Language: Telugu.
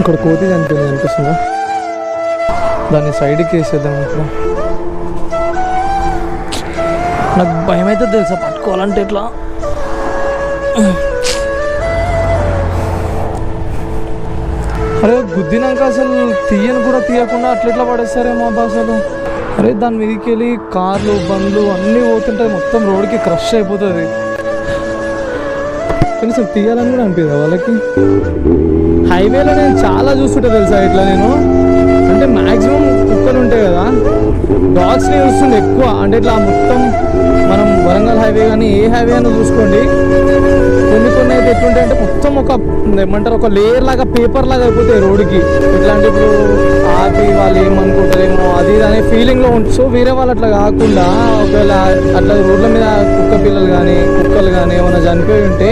ఇక్కడ కోతి చనిపోయింది కనిపిస్తుందా, దాన్ని సైడ్కి వేసేద్దాం. ఇప్పుడు నాకు భయం అయితే తెలుసా పట్టుకోవాలంటే ఎట్లా. అరే గుద్దినాక అసలు తీయను కూడా తీయకుండా అట్లెట్లా పడేస్తారేమో అబ్బా అసలు. అరే దాని మీదకి వెళ్ళి కార్లు బండ్లు అన్నీ పోతుంటాయి, మొత్తం రోడ్కి క్రష్ అయిపోతుంది. కనీసం తీయాలని కూడా అనిపిదా వాళ్ళకి. హైవేలో నేను చాలా చూస్తుంటా తెలుసా ఇట్లా. నేను అంటే మ్యాక్సిమం కుక్కలు ఉంటాయి కదా, డాగ్స్ని చూస్తుండే ఎక్కువ. అంటే ఇట్లా మొత్తం మనం వరంగల్ హైవే కానీ ఏ హైవే అని చూసుకోండి, కొన్ని అయితే ఎట్లుంటాయి అంటే మొత్తం ఒక ఏమంటారు ఒక లేయర్ లాగా పేపర్ లాగా అయిపోతాయి రోడ్డుకి. ఎట్లాంటి ఇప్పుడు ఆపి వాళ్ళు ఏమనుకుంటారేమో అది అనే ఫీలింగ్లో ఉంటుంది. సో వేరే వాళ్ళు అట్లా కాకుండా ఒకవేళ అట్లా రోడ్ల మీద కుక్క పిల్లలు కానీ కుక్కలు కానీ ఏమైనా చనిపోయి ఉంటే